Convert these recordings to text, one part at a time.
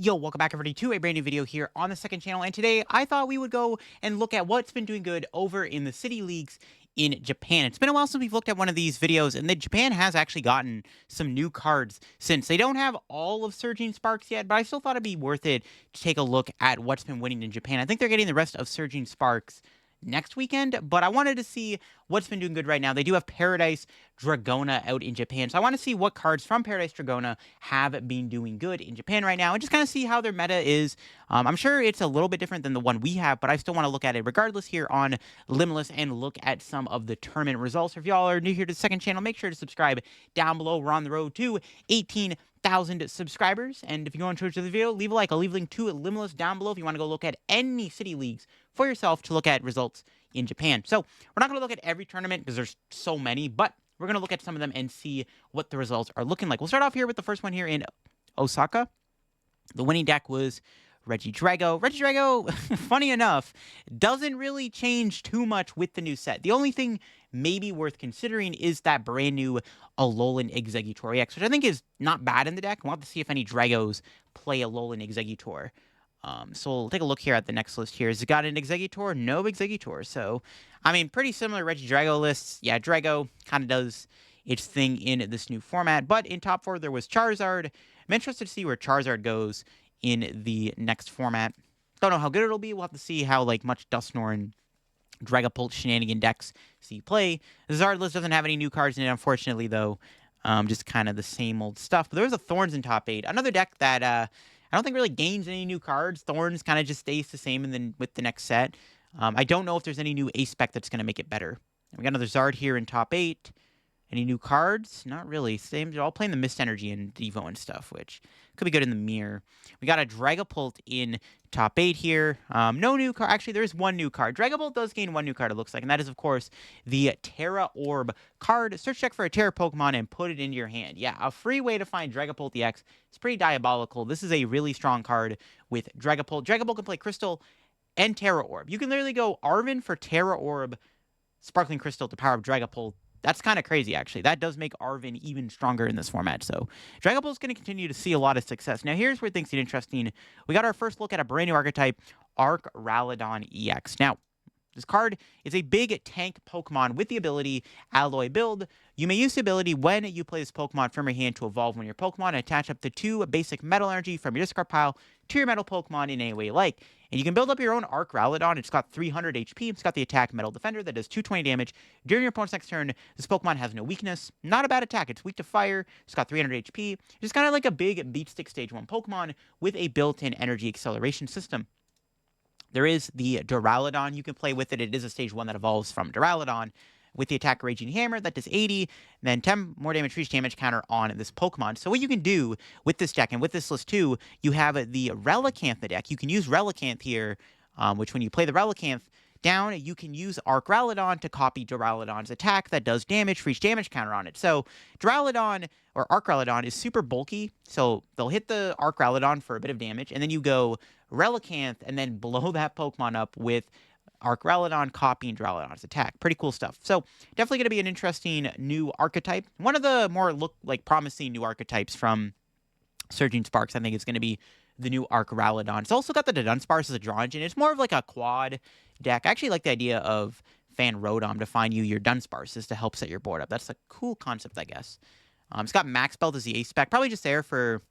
Yo, welcome back everybody to a brand new video here on the second channel, and today I thought we would go and look at what's been doing good over in the city leagues in Japan. It's been a while since we've looked at one of these videos, and Japan has actually gotten some new cards since. They don't have all of Surging Sparks yet, but I still thought it'd be worth it to take a look at what's been winning in Japan. I think they're getting the rest of Surging Sparks next weekend, but I wanted to see what's been doing good right now. They do have Paradise Dragona out in Japan, so I want to see what cards from Paradise Dragona have been doing good in Japan right now and just kind of see how their meta is. I'm sure it's a little bit different than the one we have, but I still want to look at it regardless here on Limitless and look at some of the tournament results. If y'all are new here to the second channel, make sure to subscribe down below. We're on the road to 18,000 subscribers, and if you go on Twitch to the video, leave a like. I'll leave a link to Limitless down below if you want to go look at any city leagues for yourself to look at results in Japan. So we're not going to look at every tournament because there's so many, but we're going to look at some of them and see what the results are looking like. We'll start off here with the first one here in Osaka. The winning deck was Regidrago. Regidrago, funny enough, doesn't really change too much with the new set. The only thing maybe worth considering is that brand new Alolan Exeggutor EX, which I think is not bad in the deck. We'll have to see if any Dragos play Alolan Exeggutor. So we'll take a look here at the next list here. Has it got an Exeggutor? No Exeggutor. So, I mean, pretty similar Regidrago lists. Yeah, Drago kind of does its thing in this new format. But in top 4, there was Charizard. I'm interested to see where Charizard goes in the next format. Don't know how good it'll be. We'll have to see how much Dusknoir and Dragapult shenanigan decks see play. The Zard list doesn't have any new cards in it, unfortunately, though. Just kind of the same old stuff. But there was a Thorns in top 8. Another deck that I don't think really gains any new cards. Thorns kind of just stays the same with the next set. I don't know if there's any new ace spec that's going to make it better. We got another Zard here in top 8. Any new cards? Not really. Same. They're all playing the Mist Energy and Devo and stuff, which could be good in the mirror. We got a Dragapult in top 8 here. No new card. Actually, there is one new card. Dragapult does gain one new card, it looks like, and that is, of course, the Terra Orb card. Search check for a Terra Pokemon and put it into your hand. Yeah, a free way to find Dragapult EX. It's pretty diabolical. This is a really strong card with Dragapult. Dragapult can play Crystal and Terra Orb. You can literally go Arven for Terra Orb, Sparkling Crystal to power up Dragapult. That's kind of crazy, actually. That does make Arven even stronger in this format. So Dragapult's going to continue to see a lot of success. Now, here's where things get interesting. We got our first look at a brand new archetype, Archaludon EX. Now, this card is a big tank Pokemon with the ability Alloy Build. You may use the ability when you play this Pokemon from your hand to evolve one of your Pokemon and attach up to 2 basic metal energy from your discard pile to your metal Pokemon in any way you like. And you can build up your own Archaludon. It's got 300 HP. It's got the attack Metal Defender that does 220 damage. During your opponent's next turn, this Pokemon has no weakness. Not a bad attack. It's weak to fire. It's got 300 HP. It's kind of like a big Beat Stick Stage 1 Pokemon with a built-in energy acceleration system. There is the Duraludon. You can play with it. It is a Stage 1 that evolves from Duraludon with the attack Raging Hammer. That does 80, then 10 more damage for each damage counter on this Pokemon. So what you can do with this deck, and with this list too, you have the Relicanth deck. You can use Relicanth here, which when you play the Relicanth down, you can use Archaludon to copy Duraludon's attack that does damage for each damage counter on it. So Duraludon, or Archaludon, is super bulky, so they'll hit the Archaludon for a bit of damage, and then you go Relicanth and then blow that Pokemon up with Archaludon copying Duraludon's attack. Pretty cool stuff. So definitely going to be an interesting new archetype. One of the more promising new archetypes from Surging Sparks, I think, is going to be the new Archaludon. It's also got the Dunsparce as a draw engine. It's more of like a quad deck. I actually like the idea of Fan Rotom to find you your Dunsparces to help set your board up. That's a cool concept, I guess. It's got Max Belt as the ace spec. Probably just there for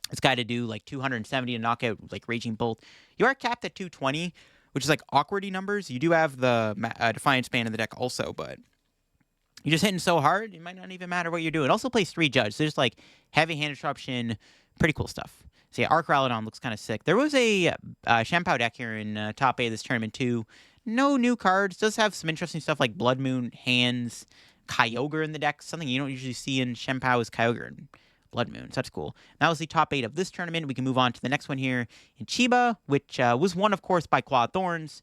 this guy to do 270 to knock out Raging Bolt. You are capped at 220, which is awkwardy numbers. You do have the Defiance Band in the deck also, but you're just hitting so hard, it might not even matter what you're doing. It also plays 3 Judge, so just heavy hand disruption, pretty cool stuff. So yeah, Archaludon looks kind of sick. There was a Shampoo deck here in top 8 of this tournament too. No new cards. Does have some interesting stuff like Blood Moon, Hands, Kyogre in the deck. Something you don't usually see in Shampoo is Kyogre and Blood Moon. So that's cool. That was the top 8 of this tournament. We can move on to the next one here in Chiba, which was won, of course, by Quad Thorns.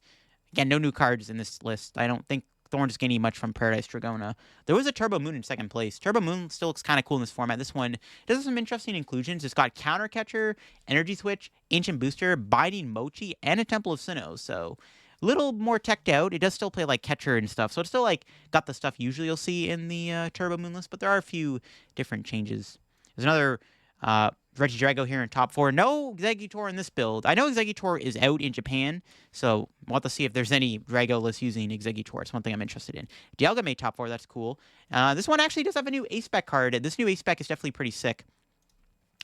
Again, no new cards in this list. I don't think Thorns is gaining much from Paradise Dragona. There was a Turbo Moon in second place. Turbo Moon still looks kind of cool in this format. This one does have some interesting inclusions. It's got Counter Catcher, Energy Switch, Ancient Booster, Binding Mochi, and a Temple of Sinnoh. So a little more teched out. It does still play Catcher and stuff. So it's still got the stuff usually you'll see in the Turbo Moon list, but there are a few different changes. There's another Regidrago here in top 4. No Exeggutor in this build. I know Exeggutor is out in Japan, so we'll have to see if there's any Dragoless using Exeggutor. It's one thing I'm interested in. Dialga made top 4. That's cool. This one actually does have a new A-Spec card. This new A-Spec is definitely pretty sick.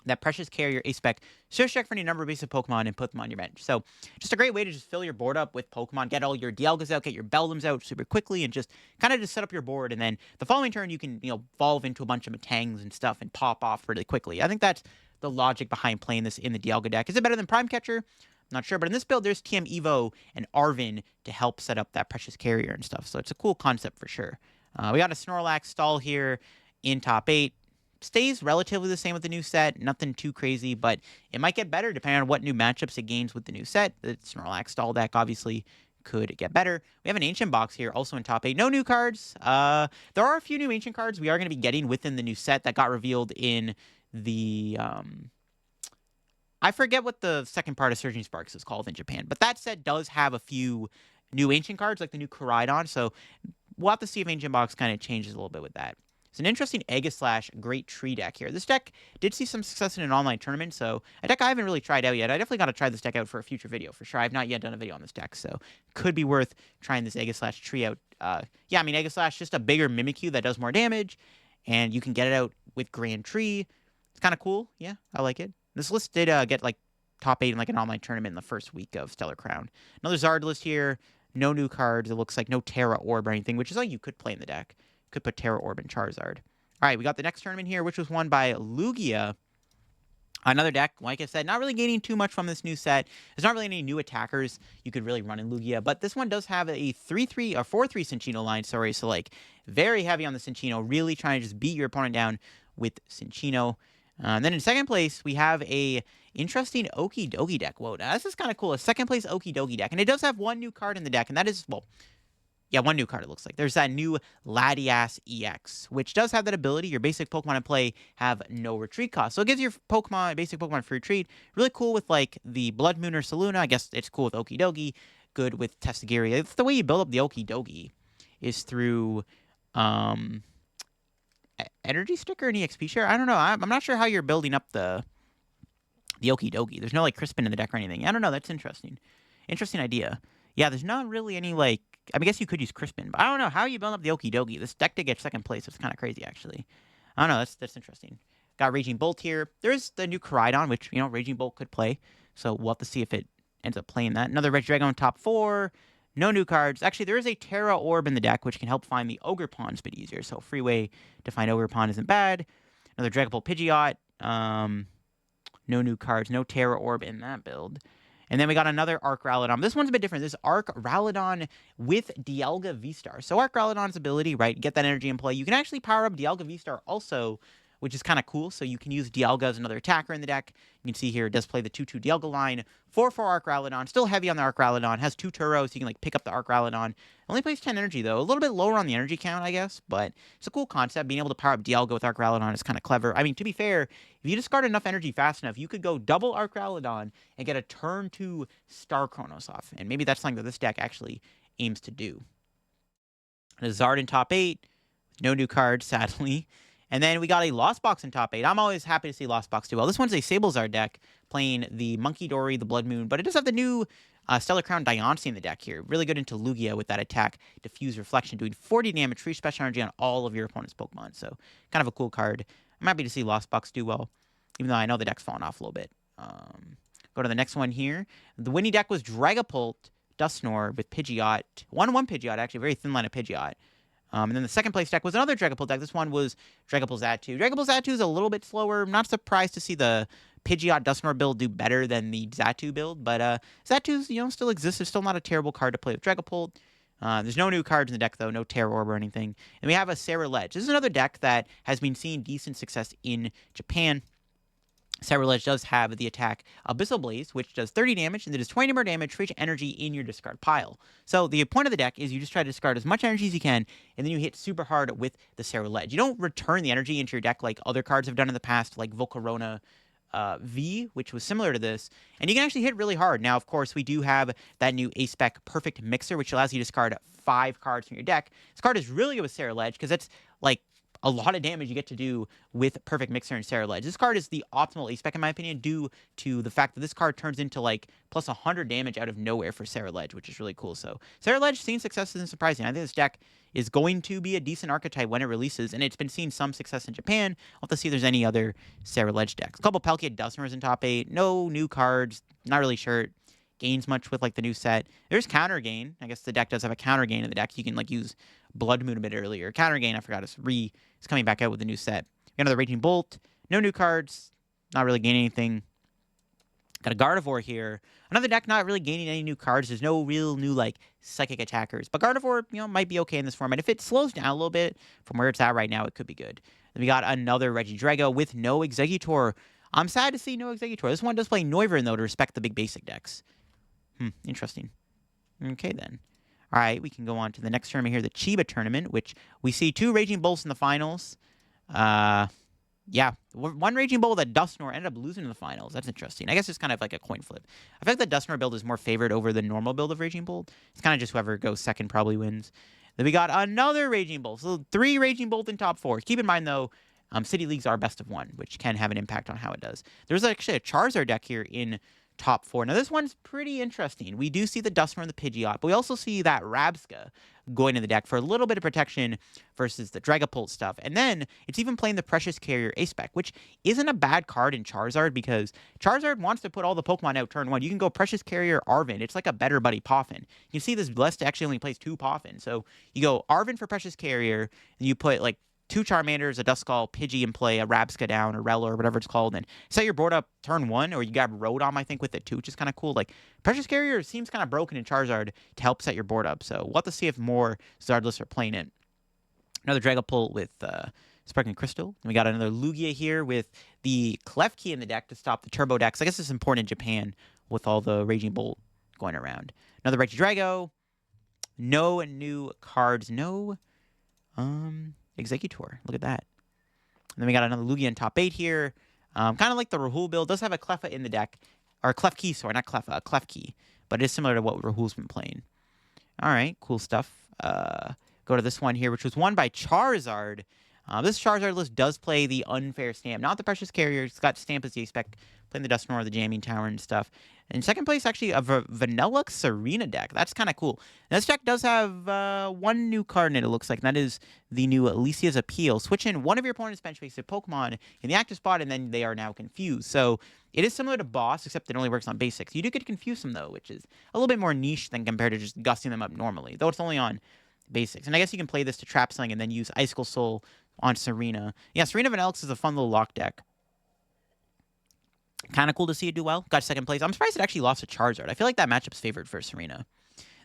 That Precious Carrier A-Spec. Search check for any number of basic Pokemon and put them on your bench. So just a great way to just fill your board up with Pokemon. Get all your Dialgas out, get your Beldums out super quickly, and just kind of just set up your board. And then the following turn, you can, evolve into a bunch of Matangs and stuff and pop off really quickly. I think that's the logic behind playing this in the Dialga deck. Is it better than Prime Catcher? I'm not sure. But in this build, there's TM Evo and Arvin to help set up that Precious Carrier and stuff. So it's a cool concept for sure. We got a Snorlax stall here in top 8. Stays relatively the same with the new set. Nothing too crazy, but it might get better depending on what new matchups it gains with the new set. The Snorlax stall deck obviously could get better. We have an Ancient box here, also in top 8. No new cards. There are a few new Ancient cards we are going to be getting within the new set that got revealed in the... I forget what the second part of Surging Sparks is called in Japan, but that set does have a few new Ancient cards, like the new Koraidon, so we'll have to see if Ancient box kind of changes a little bit with that. It's an interesting Aegislash Great Tree deck here. This deck did see some success in an online tournament, so a deck I haven't really tried out yet. I definitely got to try this deck out for a future video, for sure. I have not yet done a video on this deck, so could be worth trying this Aegislash tree out. Yeah, I mean, Aegislash, just a bigger Mimikyu that does more damage, and you can get it out with Grand Tree. It's kind of cool. Yeah, I like it. This list did get, like, top 8 in, like, an online tournament in the first week of Stellar Crown. Another Zard list here. No new cards. It looks like no Terra Orb or anything, which is like you could play in the deck. Could put Terra Orb and Charizard. All right, we got the next tournament here, which was won by Lugia. Another deck, like I said, not really gaining too much from this new set. There's not really any new attackers you could really run in Lugia, but this one does have a 3-3 or 4-3 Cinccino line, sorry, so like very heavy on the Cinccino, really trying to just beat your opponent down with Cinccino. And then in second place, we have a interesting Okidogi deck. Whoa, now this is kind of cool. A second place Okidogi deck, and it does have one new card in the deck, and that is, well... yeah, one new card, it looks like. There's that new Latias EX, which does have that ability. Your basic Pokemon in play have no retreat cost. So it gives your basic Pokemon free retreat. Really cool with, like, the Blood Moon or Saluna. I guess it's cool with Okidogi. Good with Testagiri. It's the way you build up the Okidogi is through Energy Sticker and EXP Share. I don't know. I'm not sure how you're building up the Okidogi. There's no, like, Crispin in the deck or anything. I don't know. That's interesting. Interesting idea. Yeah, there's not really any, like... I guess you could use Crispin, but I don't know how you build up the Okidogi. This deck did get second place. It's kind of crazy, actually. I don't know. That's interesting. Got Raging Bolt here. There's the new Koraidon, which, Raging Bolt could play. So we'll have to see if it ends up playing that. Another Regidrago in top 4. No new cards. Actually, there is a Terra Orb in the deck, which can help find the Ogerpon a bit easier. So free way to find Ogerpon isn't bad. Another Dragapult Pidgeot. No new cards. No Terra Orb in that build. And then we got another Archaludon. This one's a bit different. This is Archaludon with Dialga V-Star. So Archaludon's ability, right, get that energy in play. You can actually power up Dialga V-Star also, which is kind of cool. So you can use Dialga as another attacker in the deck. You can see here it does play the 2-2 Dialga line. 4-4 Archaludon. Still heavy on the Archaludon. Has 2 Turos, so you can, like, pick up the Archaludon. Only plays 10 energy, though. A little bit lower on the energy count, I guess. But it's a cool concept. Being able to power up Dialga with Archaludon is kind of clever. I mean, to be fair, if you discard enough energy fast enough, you could go double Archaludon and get a turn 2 Star Chronos off. And maybe that's something that this deck actually aims to do. A Zard in top 8. No new cards, sadly. And then we got a Lost Box in top 8. I'm always happy to see Lost Box do well. This one's a Sablezard deck playing the Monkey Dory, the Blood Moon, but it does have the new Stellar Crown Diancie in the deck here. Really good into Lugia with that attack. Diffuse Reflection, doing 40 damage, free special energy on all of your opponent's Pokemon. So kind of a cool card. I'm happy to see Lost Box do well, even though I know the deck's fallen off a little bit. Go to the next one here. The winning deck was Dragapult, Dusknoir with Pidgeot. 1-1 Pidgeot, actually. Very thin line of Pidgeot. And then the second place deck was another Dragapult deck. This one was Dragapult Xatu. Dragapult Xatu is a little bit slower. I'm not surprised to see the Pidgeot Dusknoir build do better than the Xatu build. But Xatu's, still exists. It's still not a terrible card to play with Dragapult. There's no new cards in the deck, though. No Terra Orb or anything. And we have a Ceruledge. This is another deck that has been seeing decent success in Japan. Ceruledge does have the attack Abyssal Blaze, which does 30 damage, and it does 20 more damage for each energy in your discard pile. So the point of the deck is you just try to discard as much energy as you can, and then you hit super hard with the Ceruledge. You don't return the energy into your deck like other cards have done in the past, like Volcarona V, which was similar to this, and you can actually hit really hard. Now, of course, we do have that new A-Spec Perfect Mixer, which allows you to discard 5 cards from your deck. This card is really good with Ceruledge, because it's like a lot of damage you get to do with Perfect Mixer and Ceruledge. This card is the optimal ace spec in my opinion, due to the fact that this card turns into like plus 100 damage out of nowhere for Ceruledge, which is really cool. So Ceruledge seeing success isn't surprising. I think this deck is going to be a decent archetype when it releases, and it's been seeing some success in Japan. I'll have to see if there's any other Ceruledge decks. A couple Palkia Dustners in top 8. No new cards. Not really sure it gains much with like the new set. There's counter gain. I guess the deck does have a counter gain in the deck. You can like use Blood Moon a bit earlier. Counter gain, I forgot, it's coming back out with the new set. Got another Raging Bolt. No new cards. Not really gaining anything. Got a Gardevoir here. Another deck not really gaining any new cards. There's no real new, like, psychic attackers. But Gardevoir, might be okay in this format. If it slows down a little bit from where it's at right now, it could be good. Then we got another Regidrago with no Exeggutor. I'm sad to see no Exeggutor. This one does play Noivern, though, to respect the big basic decks. Interesting. Okay, then. All right, we can go on to the next tournament here, the Chiba Tournament, which we see 2 Raging Bolts in the finals. Yeah, one Raging Bolt that Dusknoir ended up losing in the finals. That's interesting. I guess it's kind of like a coin flip. I feel like the Dusknoir build is more favored over the normal build of Raging Bolt. It's kind of just whoever goes second probably wins. Then we got another Raging Bolt. So 3 Raging Bolt in top 4. Keep in mind, though, City Leagues are best of 1, which can have an impact on how it does. There's actually a Charizard deck here in top 4. Now, this one's pretty interesting. We do see the Dusknoir and the Pidgeot, but we also see that Rabsca going in the deck for a little bit of protection versus the Dragapult stuff. And then it's even playing the Precious Carrier Ace-Spec, which isn't a bad card in Charizard because Charizard wants to put all the Pokemon out turn 1. You can go Precious Carrier Arven. It's like a better buddy Poffin. You see this list actually only plays 2 Poffin. So you go Arven for Precious Carrier, and you put like 2 Charmanders, a Duskull, Pidgey in play, a Rabsca down, or Rella, or whatever it's called, and set your board up turn 1, or you grab Rotom, I think, with it too, which is kind of cool. Like, Precious Carrier seems kind of broken in Charizard to help set your board up, so we'll have to see if more Zardlists are playing it. Another Dragapult with Sparkling Crystal. And we got another Lugia here with the Klefki in the deck to stop the Turbo decks. I guess it's important in Japan with all the Raging Bolt going around. Another Regidrago. No new cards. No, Exeggutor. Look at that. And then we got another Lugia in top 8 here. Kind of like the Rahul build. Does have a Cleffa in the deck. Or Klefki, sorry, not Cleffa, a Klefki. But it is similar to what Rahul's been playing. Alright, cool stuff. Go to this one here, which was won by Charizard. This Charizard list does play the Unfair Stamp. Not the Precious Carrier. It's got Stamp as the spec. Playing the Dusknoir, the Jamming Tower and stuff. In second place, actually, a Vanilla Serena deck. That's kind of cool. Now, this deck does have 1 new card in it, it looks like, and that is the new Alicia's Appeal. Switch in one of your opponent's bench face of Pokemon in the active spot, and then they are now confused. So, it is similar to Boss, except it only works on basics. You do get to confuse them, though, which is a little bit more niche than compared to just gusting them up normally, though it's only on basics. And I guess you can play this to trap something and then use Icicle Soul on Serena. Yeah, Serena Vanillix is a fun little lock deck. Kind of cool to see it do well. Got second place. I'm surprised it actually lost to Charizard. I feel like that matchup's favored for Serena.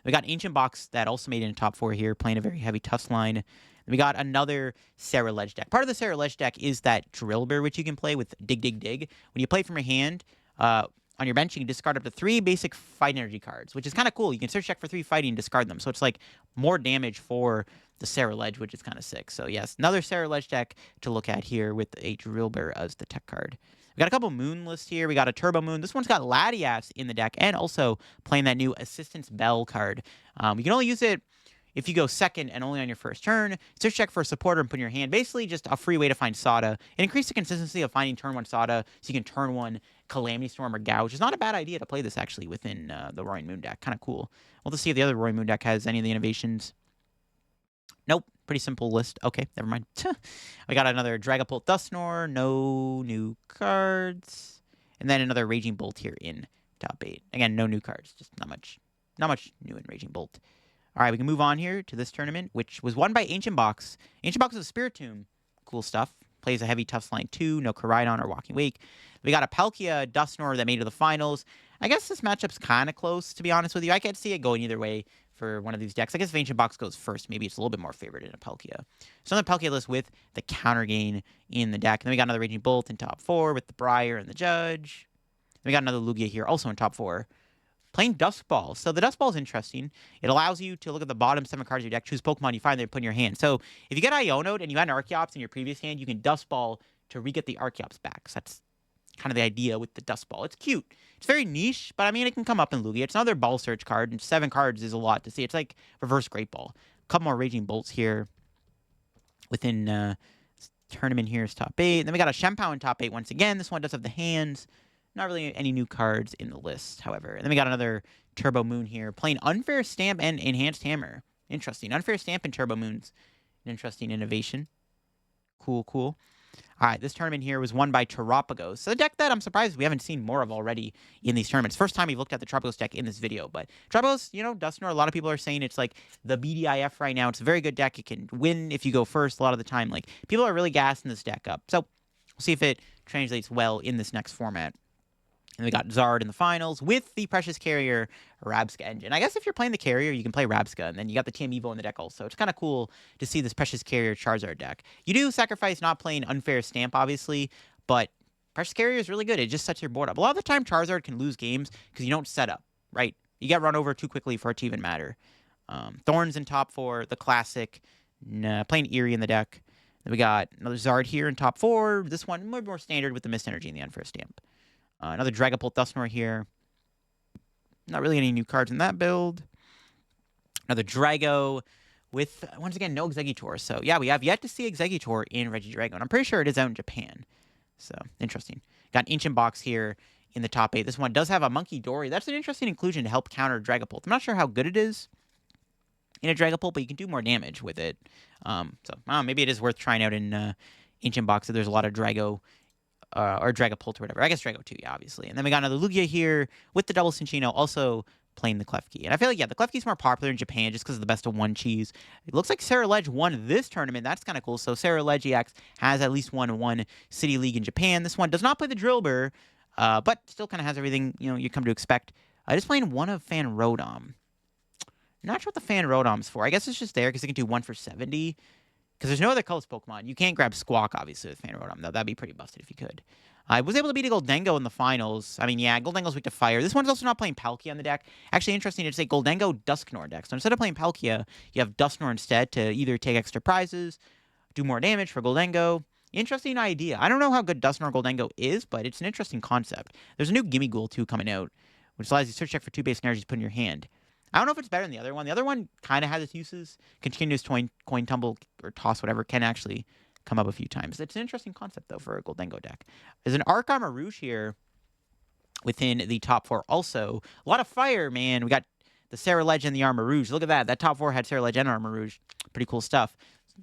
We got Ancient Box that also made it in top 4 here, playing a very heavy Tusk line. We got another Ceruledge deck. Part of the Ceruledge deck is that Drillbur, which you can play with Dig, Dig, Dig. When you play from your hand, on your bench, you can discard up to 3 basic Fight Energy cards, which is kind of cool. You can search check for 3 fighting and discard them. So it's like more damage for the Ceruledge, which is kind of sick. So yes, another Ceruledge deck to look at here with a Drillbur as the tech card. We got a couple Moon lists here. We got a Turbo Moon. This one's got Latias in the deck and also playing that new Assistance Bell card. You can only use it if you go second and only on your first turn. Search check for a supporter and put in your hand. Basically just a free way to find Sada. It increases the consistency of finding turn 1 Sada so you can turn 1 Calamity Storm or Gouge. Which is not a bad idea to play this actually within the Roaring Moon deck. Kind of cool. We'll just see if the other Roaring Moon deck has any of the innovations. Nope. Pretty simple list. Okay, never mind. We got another Dragapult Dusknoir. No new cards. And then another Raging Bolt here in top 8. Again, no new cards. Just not much new in Raging Bolt. All right, we can move on here to this tournament, which was won by Ancient Box. Ancient Box is a Spiritomb. Cool stuff. Plays a heavy Tusk line 2. No Koraidon or Walking Wake. We got a Palkia Dusknoir that made it to the finals. I guess this matchup's kind of close, to be honest with you. I can't see it going either way for one of these decks. I guess if Ancient Box goes first, maybe it's a little bit more favored in a Palkia. So on the Palkia list with the counter gain in the deck. And then we got another Raging Bolt in top 4 with the Briar and the Judge. Then we got another Lugia here, also in top 4. Playing Dusk Ball. So the Dusk Ball is interesting. It allows you to look at the bottom 7 cards of your deck, choose Pokemon you find there, put in your hand. So if you get Iono'd and you had an Archeops in your previous hand, you can Dusk Ball to re-get the Archeops back. So that's kind of the idea with the Dusk Ball. It's cute. It's very niche, but I mean, it can come up in Lugia. It's another Ball Search card, and 7 cards is a lot to see. It's like Reverse Great Ball. A couple more Raging Bolts here within Tournament here is top 8. And then we got a Shempow in top 8 once again. This one does have the hands. Not really any new cards in the list, however. And then we got another Turbo Moon here. Playing Unfair Stamp and Enhanced Hammer. Interesting. Unfair Stamp and Turbo Moons. An interesting innovation. Cool, cool. All right, this tournament here was won by Terapagos. So a deck that I'm surprised we haven't seen more of already in these tournaments. First time we've looked at the Terapagos deck in this video. But Terapagos, you know, Dustnor, a lot of people are saying it's like the BDIF right now. It's a very good deck. It can win if you go first a lot of the time. Like, people are really gassing this deck up. So we'll see if it translates well in this next format. And we got Zard in the finals with the Precious Carrier Rabska engine. I guess if you're playing the Carrier, you can play Rabska, and then you got the TM Evo in the deck also. It's kind of cool to see this Precious Carrier Charizard deck. You do sacrifice not playing Unfair Stamp, obviously, but Precious Carrier is really good. It just sets your board up. A lot of the time, Charizard can lose games because you don't set up, right? You get run over too quickly for it to even matter. Thorns in top 4, the classic, playing Eerie in the deck. Then we got another Zard here in top 4. This one more standard with the Mist Energy and the Unfair Stamp. Another Dragapult Dustnor here. Not really any new cards in that build. Another Drago with, once again, no Exeggutor. So, yeah, we have yet to see Exeggutor in Regidrago. And I'm pretty sure it is out in Japan. So, interesting. Got an Ancient Box here in the top 8. This one does have a Monkey Dory. That's an interesting inclusion to help counter Dragapult. I'm not sure how good it is in a Dragapult, but you can do more damage with it. Maybe it is worth trying out in Ancient Box if there's a lot of Drago or Dragapult or whatever. I guess Drago too, yeah, obviously. And then we got another Lugia here with the double Cinccino, also playing the Klefki. And I feel like, yeah, the Klefki's more popular in Japan just because of the best of one cheese. It looks like Ceruledge won this tournament. That's kind of cool. So Ceruledge EX has at least won one City League in Japan. This one does not play the Drillbur, but still kind of has everything, you know, you come to expect. Just playing one of Fan Rodom. Not sure what the Fan Rodom's for. I guess it's just there because it can do 1 for 70. Because there's no other colors Pokemon. You can't grab Squawk, obviously, with Fan Rodom, though. That'd be pretty busted if you could. I was able to beat a Gholdengo in the finals. I mean, yeah, Gholdengo's weak to fire. This one's also not playing Palkia on the deck. Actually, interesting to say Gholdengo Dusknor deck. So instead of playing Palkia, you have Dusknor instead to either take extra prizes, do more damage for Gholdengo. Interesting idea. I don't know how good Dusknor Gholdengo is, but it's an interesting concept. There's a new Gimme Ghoul, too, coming out, which allows you to search check for 2 base energies put in your hand. I don't know if it's better than the other one. The other one kind of has its uses. Continuous coin tumble or toss, whatever, can actually come up a few times. It's an interesting concept, though, for a Gholdengo deck. There's an Archaludon here within the top 4 also. A lot of fire, man. We got the Ceruledge and the Armorouge. Look at that. That top 4 had Ceruledge and Armorouge. Pretty cool stuff.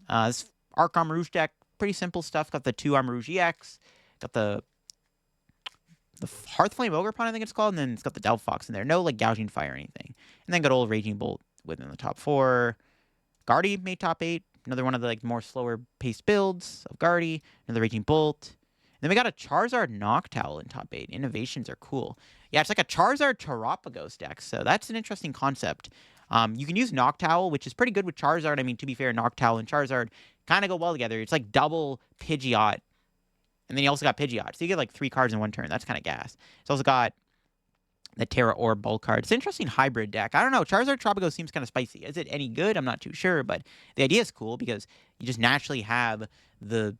This Archaludon deck, pretty simple stuff. Got the 2 Armorouge EX. Got the Hearthflame Ogerpon, I think it's called, and then it's got the Delphox in there. No, like, gouging fire or anything. And then got old Raging Bolt within the top 4. Guardy made top 8. Another one of the, like, more slower-paced builds of Guardy. Another Raging Bolt. And then we got a Charizard Noctowl in top 8. Innovations are cool. Yeah, it's like a Charizard Terapagos deck, so that's an interesting concept. You can use Noctowl, which is pretty good with Charizard. I mean, to be fair, Noctowl and Charizard kind of go well together. It's like double Pidgeot. And then you also got Pidgeot. So you get like 3 cards in one turn. That's kind of gas. It's also got the Terra Orb Bulk card. It's an interesting hybrid deck. I don't know. Charizard Tropico seems kind of spicy. Is it any good? I'm not too sure. But the idea is cool because you just naturally have the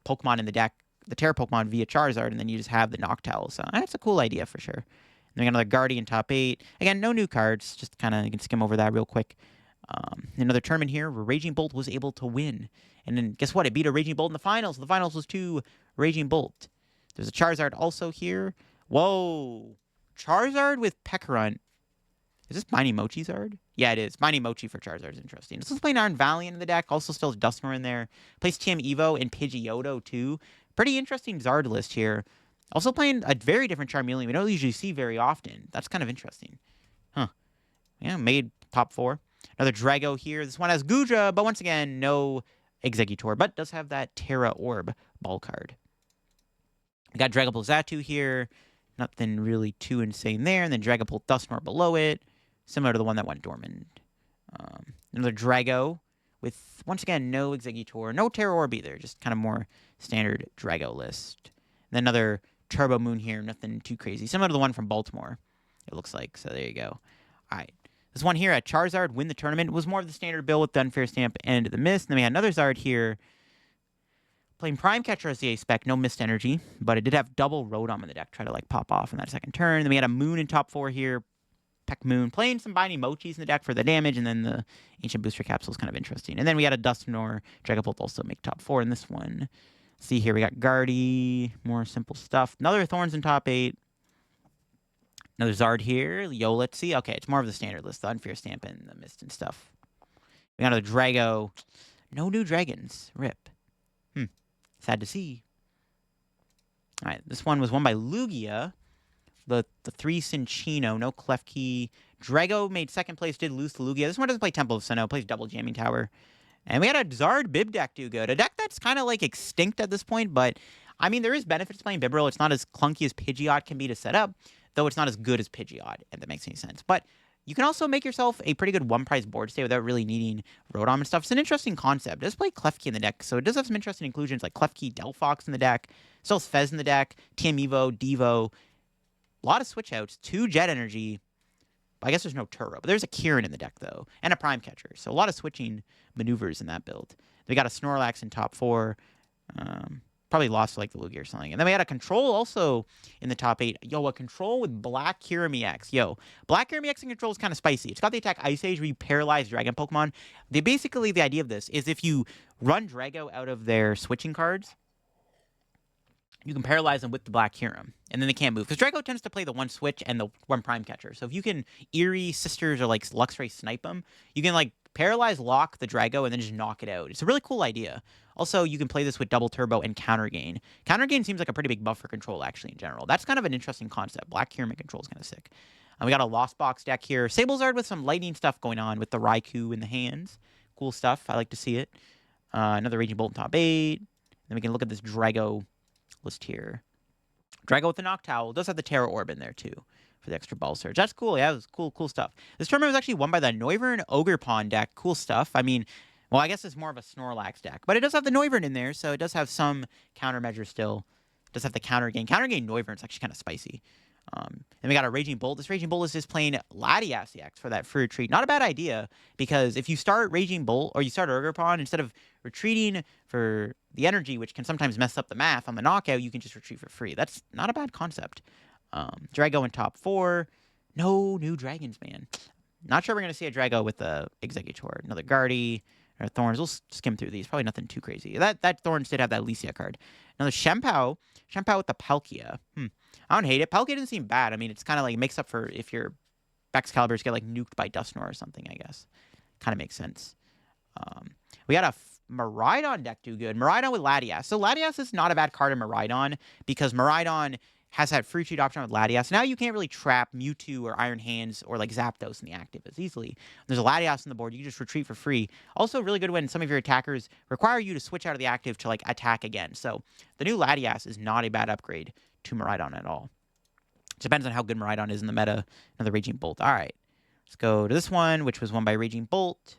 Pokemon in the deck, the Terra Pokemon via Charizard, and then you just have the Noctowl. So that's a cool idea for sure. And then we got another Guardian top 8. Again, no new cards. Just kind of, you can skim over that real quick. Another tournament here where Raging Bolt was able to win. And then guess what? It beat a Raging Bolt in the finals. The finals was 2 Raging Bolt. There's a Charizard also here. Whoa. Charizard with Pekarunt. Is this Mighty Mochi Zard? Yeah, it is. Mighty Mochi for Charizard is interesting. This is playing Iron Valiant in the deck. Also still has Dusknor in there. Plays TM Evo and Pidgeotto too. Pretty interesting Zard list here. Also playing a very different Charmeleon we don't usually see very often. That's kind of interesting. Huh. Yeah, made top 4. Another Drago here. This one has Gudra, but once again, no Exeggutor, but does have that Terra Orb ball card. We got Dragapult Xatu here. Nothing really too insane there. And then Dragapult Dusknor below it. Similar to the one that went dormant. Another Drago with, once again, no Exeggutor. No Terra Orb either. Just kind of more standard Drago list. And then another Turbo Moon here. Nothing too crazy. Similar to the one from Baltimore, it looks like. So there you go. All right. This one here at Charizard win the tournament was more of the standard build with the Unfair Stamp and the Mist. And then we had another Zard here playing Prime Catcher as the A-Spec, no Mist Energy, but it did have double Rotom in the deck, try to like pop off in that second turn. Then we had a Moon in top 4 here, Peck Moon. Playing some Binding Mochis in the deck for the damage, and then the Ancient Booster Capsule is kind of interesting. And then we had a Dusknoir. Dragapult also make top 4 in this one. See here, we got Guardy, more simple stuff. Another Thorns in top 8. Another Zard here. Yo, let's see. Okay, it's more of the standard list, the Unfair Stamp and the Mist and stuff. We got another Drago. No new dragons. Rip. Sad to see. All right, this one was won by Lugia. The 3 Cinccino, no Klefki. Drago made second place, did lose to Lugia. This one doesn't play Temple of Sinnoh, plays double Jamming Tower. And we had a Zard Bib deck do good. A deck that's kind of like extinct at this point, but I mean, there is benefits to playing Bibarel. It's not as clunky as Pidgeot can be to set up, though it's not as good as Pidgeot, if that makes any sense. But you can also make yourself a pretty good one-price board state without really needing Rotom and stuff. It's an interesting concept. It does play Klefki in the deck, so it does have some interesting inclusions like Klefki, Delphox in the deck, still has Fez in the deck, Tiamivo, Devo. A lot of switch outs, 2 Jet Energy. I guess there's no Turo, but there's a Kieran in the deck, though, and a Prime Catcher. So a lot of switching maneuvers in that build. We got a Snorlax in top 4. Probably lost to, like, the Lugia or something. And then we had a Control also in the top 8. Yo, a Control with Black Kirami X. Yo, Black Kirami X in Control is kind of spicy. It's got the attack Ice Age where you paralyze Dragon Pokemon. Basically, the idea of this is if you run Drago out of their switching cards, you can paralyze them with the Black Kyurem, and then they can't move. Because Drago tends to play the 1 switch and the 1 Prime Catcher. So if you can Eerie, Sisters, or like Luxray snipe them, you can like paralyze, lock the Drago, and then just knock it out. It's a really cool idea. Also, you can play this with Double Turbo and Counter Gain. Counter Gain seems like a pretty big buff for Control, actually, in general. That's kind of an interesting concept. Black Kyurem Control is kind of sick. We got a Lost Box deck here. Sablezard with some lightning stuff going on with the Raikou in the hands. Cool stuff. I like to see it. Another Raging Bolt in top 8. Then we can look at this Drago list here. Drago with the Noctowl. Does have the Terra Orb in there, too, for the extra ball surge. That's cool. Yeah, it was cool stuff. This tournament was actually won by the Noivern Ogerpon deck. Cool stuff. I mean, well, I guess it's more of a Snorlax deck. But it does have the Noivern in there, so it does have some countermeasure still. It does have the Counter Gain. Counter Gain Noivern is actually kind of spicy. Then we got a Raging Bolt. This Raging Bolt is just playing Latias EX for that free retreat. Not a bad idea, because if you start Raging Bolt, or you start Ogerpon, instead of retreating for the energy, which can sometimes mess up the math on the knockout, you can just retreat for free. That's not a bad concept. Drago in top 4. No new dragons, man. Not sure we're going to see a Drago with the Executor. Another Guardy, or Thorns. We'll skim through these. Probably nothing too crazy. That Thorns did have that Licia card. Another Shempao. Shempao with the Palkia. I don't hate it. Palkia doesn't seem bad. I mean, it's kind of like makes up for if your Excaliburs get like nuked by Dusknoir or something, I guess. Kind of makes sense. We got a Miraidon deck do good. Miraidon with Latias. So Latias is not a bad card in Miraidon, because Miraidon has that free treat option with Latias. Now you can't really trap Mewtwo or Iron Hands or like Zapdos in the active as easily. There's a Latias on the board. You can just retreat for free. Also really good when some of your attackers require you to switch out of the active to like attack again. So the new Latias is not a bad upgrade to Miraidon at all. It depends on how good Miraidon is in the meta. Another Raging Bolt. All right. Let's go to this one, which was won by Raging Bolt.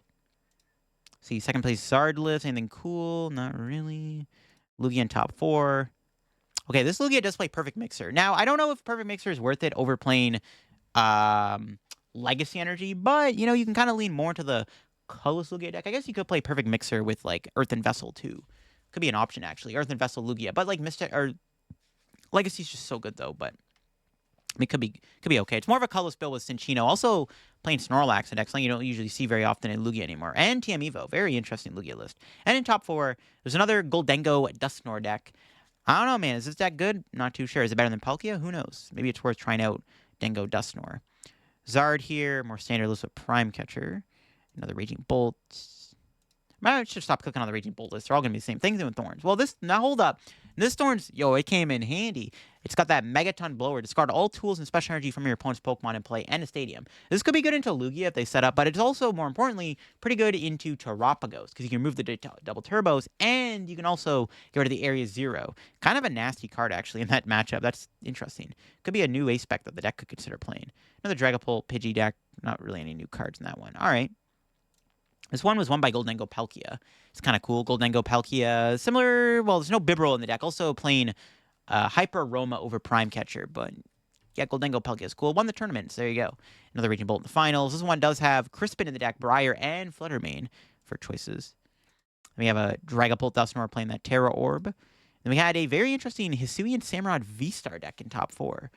See, second place Zardless. Anything cool? Not really. Lugia in top 4. Okay, this Lugia does play Perfect Mixer. Now, I don't know if Perfect Mixer is worth it over playing Legacy Energy, but, you know, you can kind of lean more into the colorless Lugia deck. I guess you could play Perfect Mixer with, like, Earthen Vessel, too. Could be an option, actually. Earthen Vessel Lugia. But, like, Legacy's just so good, though, but it could be okay. It's more of a colorless build with Cinccino. Also, playing Snorlax in deck, something you don't usually see very often in Lugia anymore. And Tiamivo. Very interesting Lugia list. And in top 4, there's another Gholdengo Dusknoir deck. I don't know, man. Is this deck good? Not too sure. Is it better than Palkia? Who knows? Maybe it's worth trying out Dengo Dusknoir. Zard here. More standard list with Prime Catcher. Another Raging Bolt. I should stop clicking on the Raging Bolt list. They're all going to be the same. Things with Thorns. Well, now hold up. This Thorns, yo, it came in handy. It's got that Megaton Blower. Discard all tools and special energy from your opponent's Pokemon in play and a stadium. This could be good into Lugia if they set up, but it's also, more importantly, pretty good into Terapagos, because you can remove the double turbos, and you can also get rid of the Area 0. Kind of a nasty card, actually, in that matchup. That's interesting. Could be a new ace spec that the deck could consider playing. Another Dragapult, Pidgey deck. Not really any new cards in that one. All right. This one was won by Gholdengo Palkia. It's kind of cool. Gholdengo Palkia, similar. Well, there's no Bibarel in the deck. Also playing Hyper Aroma over Prime Catcher. But yeah, Gholdengo Palkia is cool. Won the tournament. So there you go. Another Raging Bolt in the finals. This one does have Crispin in the deck, Briar, and Fluttermane for choices. We have a Dragapult Dusknoir playing that Terra Orb. Then we had a very interesting Hisuian Samurott V-Star deck in top 4.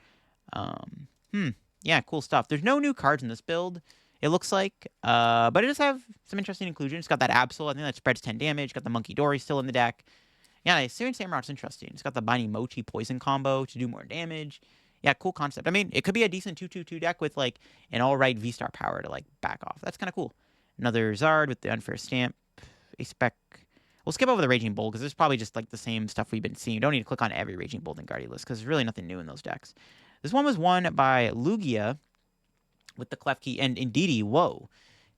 Yeah, cool stuff. There's no new cards in this build, it looks like. But it does have some interesting inclusion. It's got that Absol, I think that spreads 10 damage. Got the Monkey Dory still in the deck. Yeah, Lugia and Samurott's interesting. It's got the Binding Mochi poison combo to do more damage. Yeah, cool concept. I mean, it could be a decent 2/2/2 deck with, like, an alright V-Star power to, like, back off. That's kind of cool. Another Zard with the Unfair Stamp. A spec. We'll skip over the Raging Bull, because there's probably just, like, the same stuff we've been seeing. You don't need to click on every Raging Bull and Guardian list, because there's really nothing new in those decks. This one was won by Lugia with the Clef Key and Entei. Whoa.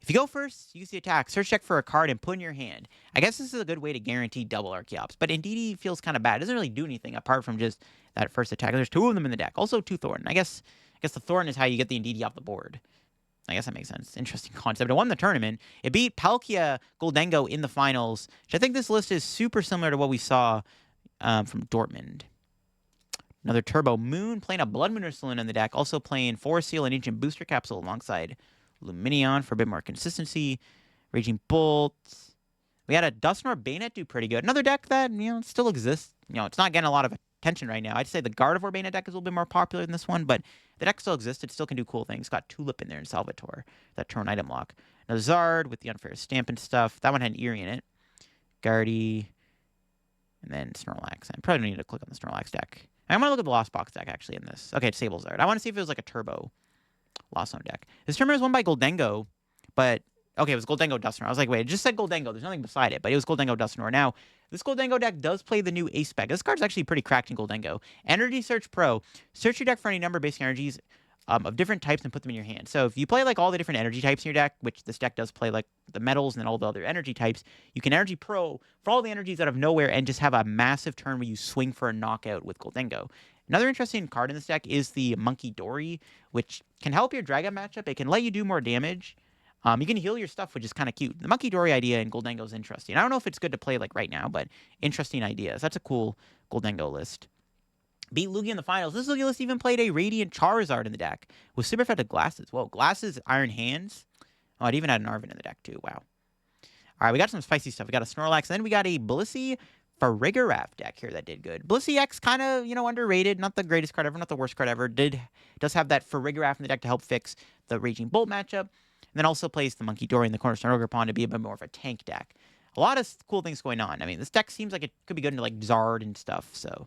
If you go first, use the attack, search deck for a card, and put in your hand. I guess this is a good way to guarantee double Archeops, but Entei feels kind of bad. It doesn't really do anything apart from just that first attack. There's 2 of them in the deck. Also 2 Thorn. I guess the Thorn is how you get the Entei off the board. I guess that makes sense. Interesting concept. It won the tournament. It beat Palkia Gholdengo in the finals, which I think this list is super similar to what we saw from Dortmund. Another Turbo Moon, playing a Blood Moon Saloon in the deck. Also playing Forest Seal and Ancient Booster Capsule alongside Luminion for a bit more consistency. Raging Bolt. We had a Dusknoir Bayonet do pretty good. Another deck that, still exists. It's not getting a lot of attention right now. I'd say the Gardevoir Bayonet deck is a little bit more popular than this one, but the deck still exists. It still can do cool things. It's got Tulip in there and Salvatore, that turn item lock. Another Zard with the Unfair Stamp and stuff. That one had an Eerie in it. Guardy. And then Snorlax. I probably don't need to click on the Snorlax deck. I'm going to look at the Lost Box deck, actually, in this. Okay, it's Sable Zard. I want to see if it was like a Turbo Lost Zone deck. This tournament was won by Gholdengo, but... Okay, it was Gholdengo Dusknoir. I was like, wait, it just said Gholdengo. There's nothing beside it, but it was Gholdengo Dusknoir. Now, this Gholdengo deck does play the new Ace spec. This card's actually pretty cracked in Gholdengo. Energy Search Pro. Search your deck for any number of basic energies of different types and put them in your hand. So if you play like all the different energy types in your deck, which this deck does play like the metals and then all the other energy types, you can Energy Pro for all the energies out of nowhere and just have a massive turn where you swing for a knockout with Gholdengo. Another interesting card in this deck is the Monkey Dory, which can help your Dragon matchup. It can let you do more damage. You can heal your stuff, which is kind of cute. The Monkey Dory idea in Gholdengo is interesting. I don't know if it's good to play like right now, but interesting ideas. That's a cool Gholdengo list. Beat Lugia in the finals. This Lugia list even played a Radiant Charizard in the deck with super effective glasses. Whoa, glasses, Iron Hands. Oh, it even had an Arven in the deck too. Wow. All right, we got some spicy stuff. We got a Snorlax, and then we got a Blissey Farigiraf deck here that did good. Blissey X kind of, underrated. Not the greatest card ever, not the worst card ever. Does have that Farigiraf in the deck to help fix the Raging Bolt matchup. And then also plays the Monkey Dory in the Cornerstone Ogerpon to be a bit more of a tank deck. A lot of cool things going on. I mean, this deck seems like it could be good into like Zard and stuff. So,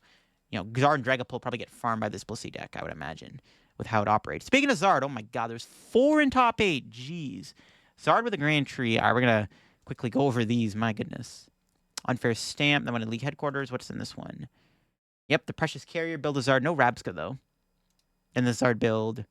Zard and Dragapult probably get farmed by this Blissey deck, I would imagine, with how it operates. Speaking of Zard, oh my god, there's 4 in top 8. Jeez. Zard with a Grand Tree. All right, we're going to quickly go over these. My goodness. Unfair Stamp. That one in League Headquarters. What's in this one? Yep, the Precious Carrier build of Zard. No Rabska, though. In the Zard build.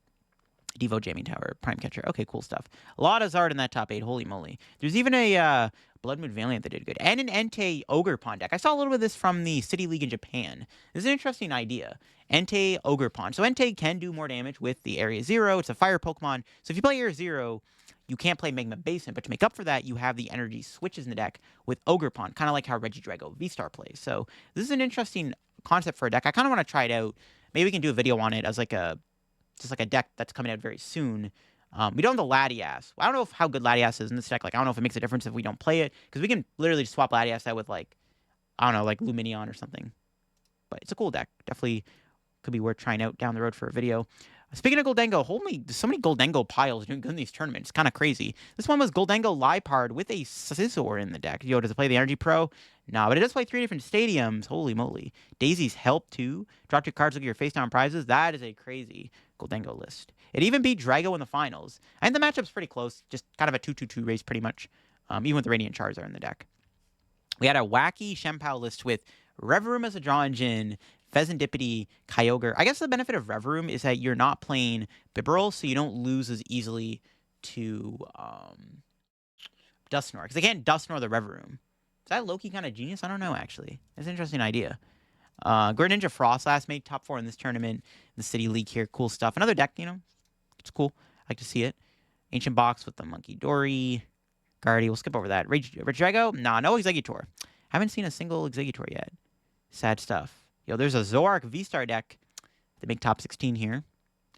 Devo Jamming Tower, Prime Catcher. Okay, cool stuff. A lot of Zard in that top 8. Holy moly. There's even a Blood Moon Valiant that did good. And an Entei Ogerpon deck. I saw a little bit of this from the City League in Japan. This is an interesting idea. Entei Ogerpon. So Entei can do more damage with the Area 0. It's a fire Pokemon. So if you play Area 0, you can't play Magma Basement. But to make up for that, you have the energy switches in the deck with Ogerpon. Kind of like how Regidrago V-Star plays. So this is an interesting concept for a deck. I kind of want to try it out. Maybe we can do a video on it as like a... just like a deck that's coming out very soon. We don't have the Latias. I don't know how good Latias is in this deck. Like, I don't know if it makes a difference if we don't play it. Because we can literally just swap Latias out with, like, I don't know, like Luminion or something. But it's a cool deck. Definitely could be worth trying out down the road for a video. Speaking of Gholdengo, holy, so many Gholdengo piles doing good in these tournaments. Kind of crazy. This one was Gholdengo Liepard with a Scizor in the deck. Does it play the Energy Pro? No, but it does play 3 different stadiums. Holy moly. Daisy's Help, too. Drop 2 cards, look at your face down prizes. That is a crazy Gholdengo list. It even beat Drago in the finals. And the matchup's pretty close. Just kind of a 2-2-2 race, pretty much. Even with the Radiant Charizard in the deck. We had a wacky Shempow list with Revroom as a draw engine, Pheasantipity, Kyogre. I guess the benefit of Revroom is that you're not playing Bibarel, so you don't lose as easily to Dusknoir. Because they can't Dusknoir the Revroom. Is that Loki kind of genius? I don't know, actually. It's an interesting idea. Greninja Frostlass made top 4 in this tournament. The City League here. Cool stuff. Another deck, it's cool. I like to see it. Ancient Box with the Monkey Dory. Guardy, we'll skip over that. Regidrago? Nah, no Exeggutor. Haven't seen a single Exeggutor yet. Sad stuff. There's a Zoroark V-Star deck. They make top 16 here.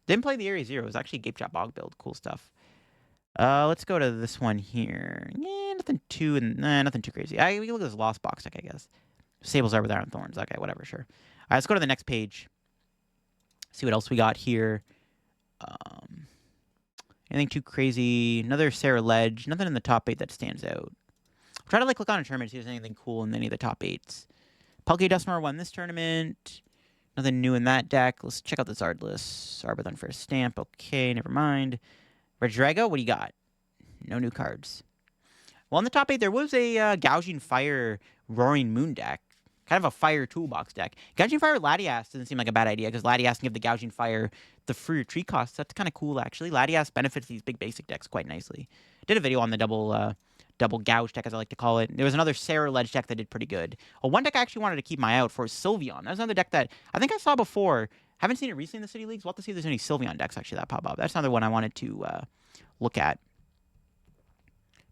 Didn't play the Area 0. It was actually Gape Chop Bog build. Cool stuff. Let's go to this one here. Nothing too crazy. We can look at this Lost Box deck, I guess. Sables are with Iron Thorns. Okay, whatever, sure. All right, let's go to the next page. See what else we got here. Anything too crazy? Another Ceruledge. Nothing in the top 8 that stands out. I'll try to like click on a tournament to see if there's anything cool in any of the top 8s. Palkia Dusknoir won this tournament. Nothing new in that deck. Let's check out the Zard list. Zard with Unfair Stamp. Okay, never mind. Redrago, what do you got? No new cards. Well, in the top 8, there was a Gouging Fire Roaring Moon deck. Kind of a fire toolbox deck. Gouging Fire Latias doesn't seem like a bad idea because Latias can give the Gouging Fire the free retreat cost. That's kind of cool, actually. Latias benefits these big basic decks quite nicely. Did a video on the double gouge deck, as I like to call it. There was another Ceruledge deck that did pretty good. Well, one deck I actually wanted to keep my eye out for is Sylveon. That was another deck that I think I saw before. Haven't seen it recently in the City Leagues. We'll have to see if there's any Sylveon decks actually that pop up. That's another one I wanted to look at.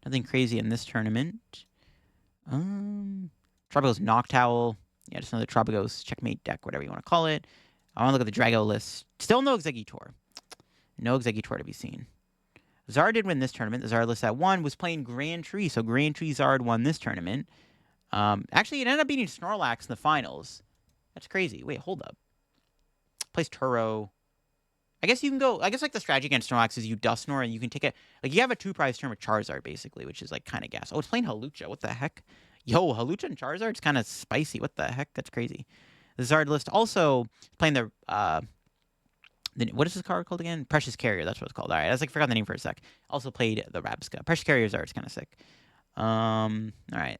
Nothing crazy in this tournament. Terapagos Noctowl. Yeah, just another Terapagos checkmate deck, whatever you want to call it. I want to look at the Drago list. Still no Exeggutor. No Exeggutor to be seen. Zard did win this tournament. The Zard list at 1 was playing Grand Tree, so Grand Tree Zard won this tournament. Actually, it ended up beating Snorlax in the finals. That's crazy. Wait, hold up. Plays Turo. I guess you can go... I guess, like, the strategy against Snorlax is you Dusknoir, and you can take it... Like, you have a 2-prize turn with Charizard, basically, which is, like, kind of gas. Oh, it's playing Hawlucha. What the heck? Yo, Hawlucha and Charizard's kind of spicy. What the heck? That's crazy. The Zard list also playing the what is this card called again? Precious Carrier. That's what it's called. All right, I was like, forgot the name for a sec. Also played the Rabsca. Precious Carrier Zard's kind of sick. All right.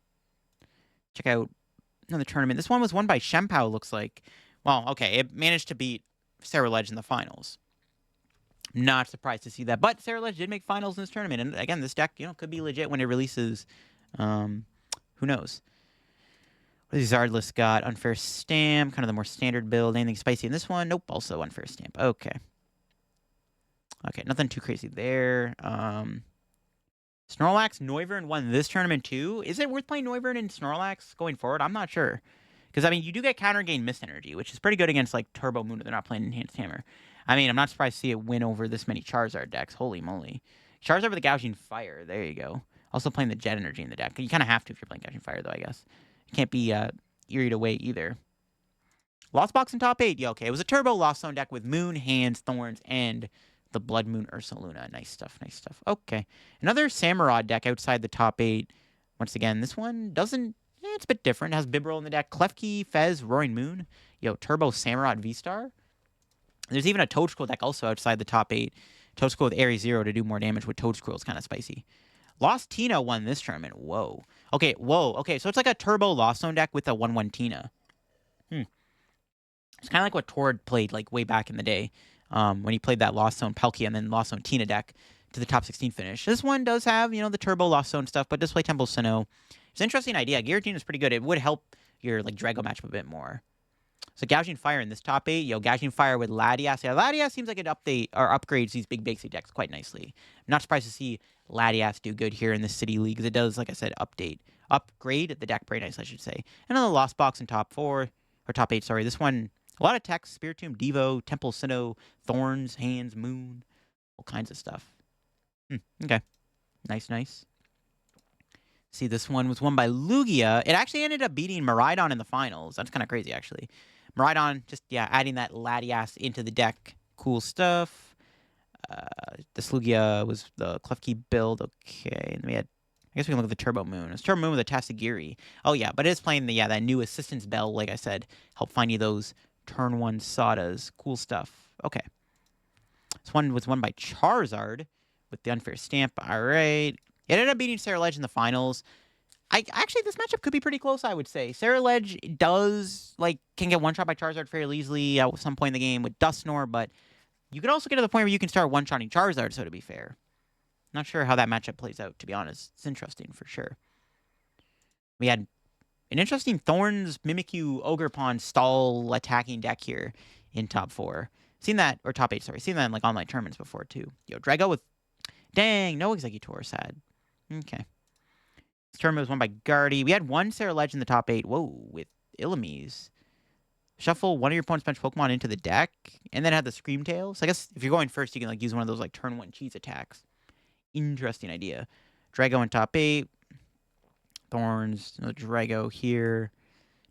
Check out another tournament. This one was won by Shempao, looks like. Well, okay, it managed to beat Ceruledge in the finals. Not surprised to see that. But Ceruledge did make finals in this tournament. And again, this deck, could be legit when it releases. Who knows? What does Zard list got? Unfair Stamp, kind of the more standard build. Anything spicy in this one? Nope, also Unfair Stamp. Okay. Okay, nothing too crazy there. Snorlax, Noivern won this tournament too. Is it worth playing Noivern and Snorlax going forward? I'm not sure. Because, I mean, you do get counter gain Mist Energy, which is pretty good against, like, Turbo Moon if they're not playing Enhanced Hammer. I mean, I'm not surprised to see it win over this many Charizard decks. Holy moly. Charizard with the Gouging Fire. There you go. Also playing the Jet Energy in the deck. You kind of have to if you're playing Gouging Fire, though, I guess. You can't be eeried away either. Lost Box in top 8. Yeah, okay. It was a Turbo Lost Zone deck with Moon, Hands, Thorns, and the Blood Moon Ursaluna. Nice stuff, nice stuff. Okay. Another Samurott deck outside the top 8. Once again, this one doesn't... it's a bit different. It has Bibarel in the deck. Klefki, Fez, Roaring Moon. Yo, Turbo Samurott V-Star. There's even a Toadscroll deck also outside the top 8. Toadscroll with Aries 0 to do more damage with Toadscroll. It's kind of spicy. Lost Tina won this tournament. Whoa. Okay, whoa. Okay, so it's like a Turbo Lost Zone deck with a 1/1 Tina. It's kind of like what Tord played like way back in the day when he played that Lost Zone Palkia and then Lost Zone Tina deck to the top 16 finish. This one does have, the Turbo Lost Zone stuff, but does play Temple Sinnoh. It's an interesting idea. Giratina is pretty good. It would help your like Drago matchup a bit more. So Gouging Fire in this top 8. Yo, Gouging Fire with Latias. Yeah, Latias seems like it upgrades these big basic decks quite nicely. I'm not surprised to see Latias do good here in the City League because it does, like I said, upgrade the deck very nice, I should say. Another Lost Box in top 4, or top 8, sorry. This one, a lot of text, Spiritomb, Devo, Temple Sinnoh, Thorns, Hands, Moon, all kinds of stuff. Okay. Nice. See, this one was won by Lugia. It actually ended up beating Miraidon in the finals. That's kind of crazy, actually. Miraidon, just, adding that Latias into the deck. Cool stuff. This Lugia was the Klefki build. Okay. And I guess we can look at the Turbo Moon. It's Turbo Moon with a Tatsugiri. Oh, yeah. But it is playing that new Assistance Bell, like I said. Help find you those turn 1 Sadas. Cool stuff. Okay. This one was won by Charizard with the Unfair Stamp. All right. It ended up beating Ceruledge in the finals. Actually, this matchup could be pretty close, I would say. Ceruledge can get one-shot by Charizard fairly easily at some point in the game with Dusknoir, but you can also get to the point where you can start one-shotting Charizard, so to be fair. Not sure how that matchup plays out, to be honest. It's interesting, for sure. We had an interesting Thorns, Mimikyu, Ogerpon, stall attacking deck here in top 4. Seen that, or top 8, sorry. Seen that in, online tournaments before, too. Yo, Drago with... Dang, no Exeggutor, sad. Okay. This tournament was won by Guardy. We had one Ceruledge in the top 8. Whoa, with Illumise. Shuffle one of your opponent's bench Pokemon into the deck, and then had the Screamtail. So I guess if you're going first, you can use one of those turn 1 cheese attacks. Interesting idea. Drago in top 8. Thorns, Drago here.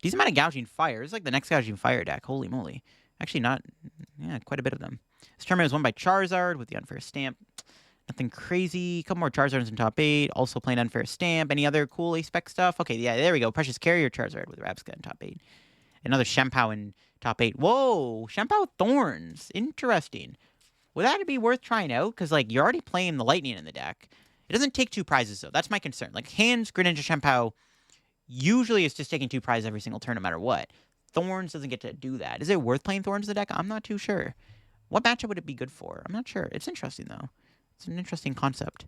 Decent amount of Gouging Fire. It's like the next Gouging Fire deck. Holy moly. Actually, quite a bit of them. This tournament was won by Charizard with the Unfair Stamp. Nothing crazy. A couple more Charizards in top 8. Also playing Unfair Stamp. Any other cool A-Spec stuff? Okay, yeah, there we go. Precious Carrier Charizard with Rabsca in top 8. Another Shempow in top 8. Whoa! Shempow Thorns. Interesting. Would that be worth trying out? Because, like, you're already playing the Lightning in the deck. It doesn't take 2 prizes, though. That's my concern. Like, Hands, Greninja, Shempow, usually it's just taking 2 prizes every single turn, no matter what. Thorns doesn't get to do that. Is it worth playing Thorns in the deck? I'm not too sure. What matchup would it be good for? I'm not sure. It's interesting, though. It's an interesting concept.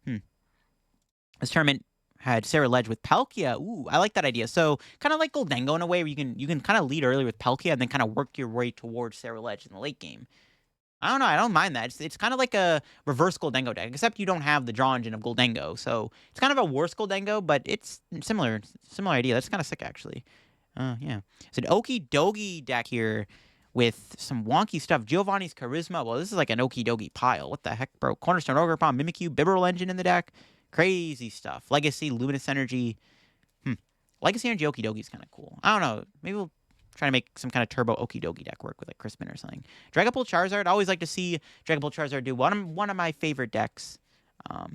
This tournament had Ceruledge with Palkia. Ooh, I like that idea. So kind of like Gholdengo in a way, where you can kind of lead early with Palkia and then kind of work your way towards Ceruledge in the late game. I don't know. I don't mind that. It's kind of like a reverse Gholdengo deck, except you don't have the draw engine of Gholdengo. So it's kind of a worse Gholdengo, but it's similar idea. That's kind of sick, actually. Yeah. It's an Okie Dokie deck here with some wonky stuff. Giovanni's Charisma. Well, this is like an Okie Dokie pile. What the heck, bro? Cornerstone Ogerpon, Mimikyu, Bibarel Engine in the deck. Crazy stuff. Legacy, Luminous Energy. Legacy Energy Okie Dokie is kind of cool. I don't know. Maybe we'll try to make some kind of turbo Okie Dokie deck work with like Crispin or something. Dragapult Charizard. I always like to see Dragapult Charizard do one of my favorite decks. I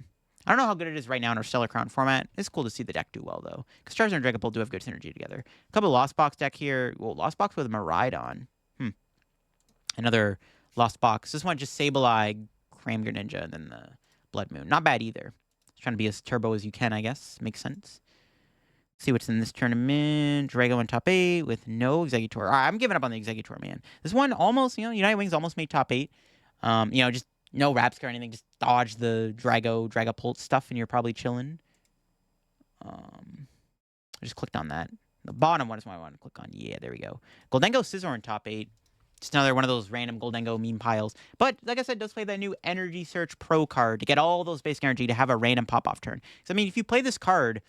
don't know how good it is right now in our Stellar Crown format. It's cool to see the deck do well, though. Because Charizard and Dragapult do have good synergy together. A couple of Lost Box deck here. Well, Lost Box with Miraidon. Another Lost Box. This one just Sableye, Cram Greninja, and then the Blood Moon. Not bad either. Trying to be as turbo as you can, I guess. Makes sense. See what's in this tournament. Drago in top 8 with no Exeggutor. All right, I'm giving up on the Exeggutor, man. This one almost, United Wings almost made top 8. Just no Rabsca or anything. Just dodge the Dragapult stuff, and you're probably chilling. I just clicked on that. The bottom one is what I want to click on. Yeah, there we go. Gholdengo Scizor in top 8. Just another one of those random Gholdengo meme piles. But, like I said, it does play that new Energy Search Pro card to get all those basic energy to have a random pop-off turn. So, if you play this card,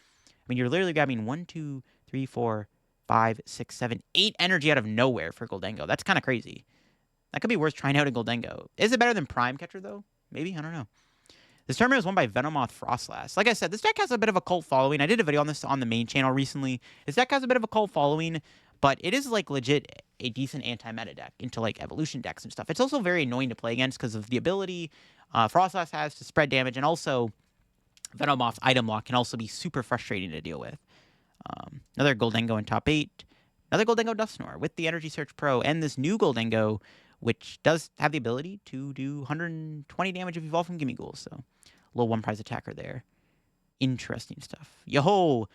you're literally grabbing 1, 2, 3, 4, 5, 6, 7, 8 energy out of nowhere for Gholdengo. That's kind of crazy. That could be worth trying out in Gholdengo. Is it better than Prime Catcher, though? Maybe? I don't know. This tournament was won by Venomoth Frostlass. Like I said, this deck has a bit of a cult following. I did a video on this on the main channel recently. This deck has a bit of a cult following, but it is, like, legit a decent anti-meta deck into, like, evolution decks and stuff. It's also very annoying to play against because of the ability Frostlass has to spread damage, and also Venomoth's item lock can also be super frustrating to deal with. Another Gholdengo in top 8. Another Gholdengo Dusknoir with the Energy Search Pro, and this new Gholdengo, which does have the ability to do 120 damage if you evolve from Gimmighoul, so a little one-prize attacker there. Interesting stuff. Yo,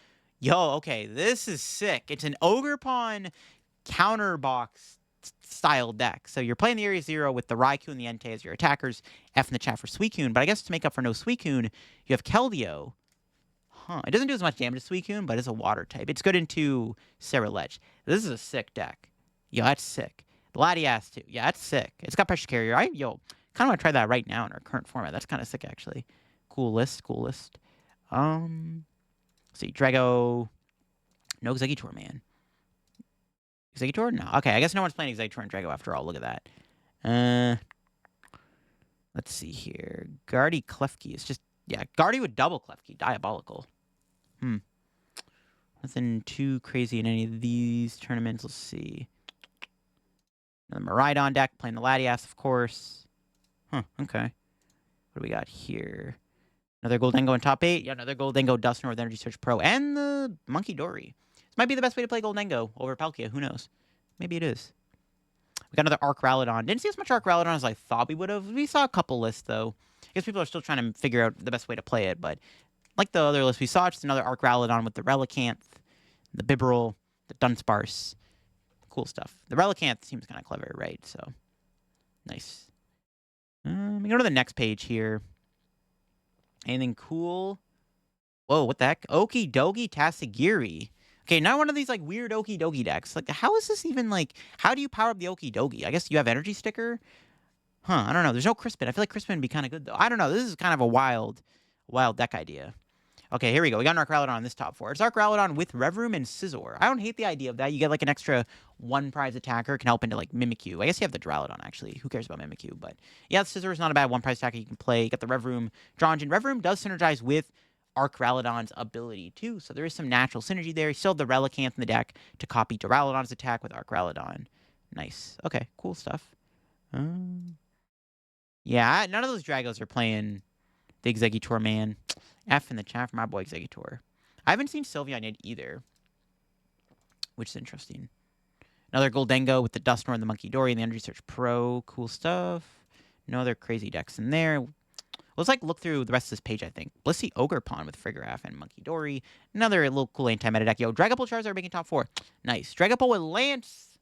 okay, this is sick. It's an Ogerpon counterbox style deck. So you're playing the Area 0 with the Raikou and the Entei as your attackers, F in the chat for Suicune, but I guess to make up for no Suicune, you have Keldeo. It doesn't do as much damage as Suicune, but it's a water type. It's good into Ceruledge. This is a sick deck. Yo, that's sick. The Latias, too. Yeah, that's sick. It's got Pressure Carrier. Kind of want to try that right now in our current format. That's kind of sick, actually. Cool list. Let's see. Drago. No Exeggutor, man. Exeggutor? No. Okay, I guess no one's playing Exeggutor and Drago after all. Look at that. Let's see here. Guardy Klefki is just... Yeah, Guardy with double Klefki. Diabolical. Nothing too crazy in any of these tournaments. Let's see. Another Miraidon deck. Playing the Latias, of course. Okay. What do we got here? Another Gholdengo in top 8. Yeah, another Gholdengo Dusknoir with Energy Search Pro. And the Monkey Dory. This might be the best way to play Gholdengo over Palkia. Who knows? Maybe it is. We got another Archaludon. Didn't see as much Archaludon as I thought we would have. We saw a couple lists, though. I guess people are still trying to figure out the best way to play it. But like the other list we saw, just another Archaludon with the Relicanth, the Bibarel, the Dunsparce. Cool stuff. The Relicanth seems kind of clever, right? So, nice. We go to the next page here. Anything cool? Whoa, what the heck? Okie Dokie Tatsugiri. Okay, not one of these, like, weird Okie Dokie decks. Like, how is this even, like... How do you power up the Okie Dokie? I guess you have Energy Sticker? I don't know. There's no Crispin. I feel like Crispin would be kind of good, though. I don't know. This is kind of a wild deck idea. Okay, here we go. We got an Archaludon on this top 4. It's Archaludon with Revroom and Scizor. I don't hate the idea of that. You get, like, an extra one-prize attacker. Can help into, like, Mimikyu. I guess you have the Duraludon, actually. Who cares about Mimikyu? But, yeah, the Scizor is not a bad one-prize attacker you can play. You got the Revroom draw engine. Revroom does synergize with Archaludon's ability, too. So there is some natural synergy there. You still have the Relicanth in the deck to copy Duraludon's attack with Archaludon. Nice. Okay, cool stuff. Yeah, none of those Dragos are playing The Exeggutor man. F in the chat for my boy Exeggutor. I haven't seen Sylveon yet either, which is interesting. Another Gholdengo with the Dusknoir and the Monkey Dory and the Energy Search Pro. Cool stuff. No other crazy decks in there. Let's look through the rest of this page, I think. Blissey Ogerpon with Frigoraph and Monkey Dory. Another little cool anti-meta deck. Yo, Dragapult Charizard making top 4. Nice. Dragapult with Lance.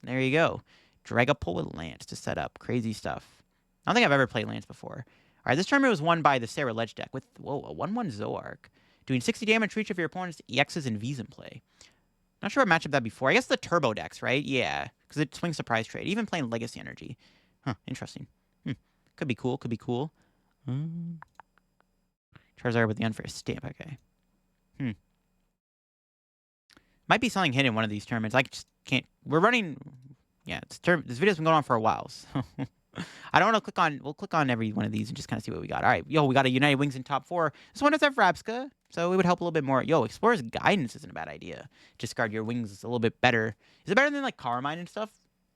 There you go. Dragapult with Lance to set up. Crazy stuff. I don't think I've ever played Lance before. All right, this tournament was won by the Ceruledge deck with, a 1-1 Zoroark. Doing 60 damage to each of your opponent's EXs and Vs in play. Not sure what matchup that before. I guess the Turbo decks, right? Yeah, because it swings Surprise Trade. Even playing Legacy Energy. Huh, interesting. Could be cool, could be cool. Charizard with the Unfair Stamp, okay. Might be something hidden in one of these tournaments. I just can't. We're running. Yeah, this video's been going on for a while. So I don't want to click on. We'll click on every one of these and just kind of see what we got. All right, yo, we got a United Wings in top 4. This one does have Frabska, so it would help a little bit more. Yo, Explorer's Guidance isn't a bad idea. Discard your wings a little bit better. Is it better than Carmine and stuff?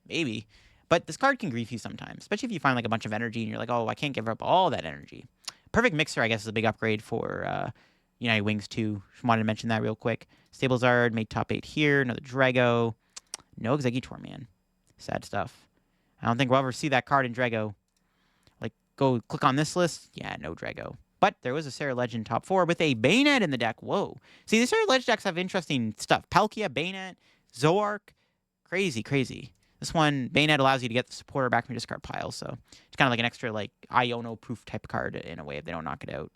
Maybe. But this card can grief you sometimes, especially if you find a bunch of energy and you're like, oh, I can't give up all that energy. Perfect Mixer, I guess, is a big upgrade for United Wings too. Just wanted to mention that real quick. Stablezard made top 8 here. Another Drago. No Exeggutor, man. Sad stuff. I don't think we'll ever see that card in Drago. Go click on this list. Yeah, no Drago. But there was a Ceruledge in top 4 with a Bayonet in the deck. Whoa. See, the Ceruledge decks have interesting stuff. Palkia, Bayonet, Zoroark. Crazy, crazy. This one, Bayonet allows you to get the supporter back from your discard pile. So it's kind of like an extra, Iono-proof type card in a way if they don't knock it out.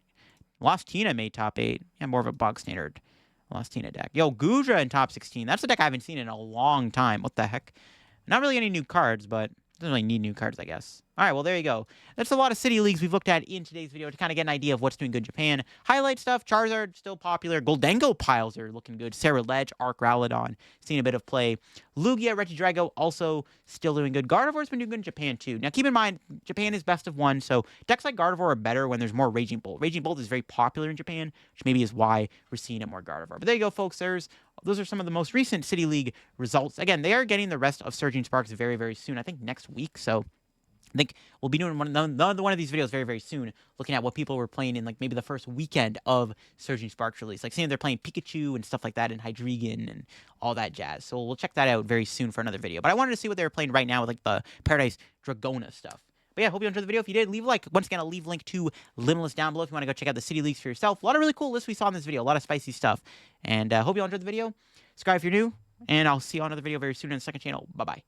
Lost Tina made top 8. Yeah, more of a bog standard Lost Tina deck. Yo, Gudra in top 16. That's a deck I haven't seen in a long time. What the heck? Not really any new cards, but doesn't really need new cards, I guess. All right, well, there you go. That's a lot of city leagues we've looked at in today's video to kind of get an idea of what's doing good in Japan. Highlight stuff, Charizard, still popular. Gholdengo piles are looking good. Ceruledge, Archaludon, seeing a bit of play. Lugia, Regidrago, also still doing good. Gardevoir's been doing good in Japan, too. Now, keep in mind, Japan is best of 1, so decks like Gardevoir are better when there's more Raging Bolt. Raging Bolt is very popular in Japan, which maybe is why we're seeing it more Gardevoir. But there you go, folks. Those are some of the most recent City League results. Again, they are getting the rest of Surging Sparks very, very soon. I think next week, so I think we'll be doing one of these videos very, very soon, looking at what people were playing in maybe the first weekend of Surging Sparks release. Seeing they're playing Pikachu and stuff like that, and Hydreigon and all that jazz. So we'll check that out very soon for another video. But I wanted to see what they were playing right now with the Paradise Dragona stuff. But yeah, hope you enjoyed the video. If you did, leave a like. Once again, I'll leave a link to Limitless down below if you want to go check out the City Leagues for yourself. A lot of really cool lists we saw in this video. A lot of spicy stuff. And hope you all enjoyed the video. Subscribe if you're new. And I'll see you on another video very soon in the second channel. Bye-bye.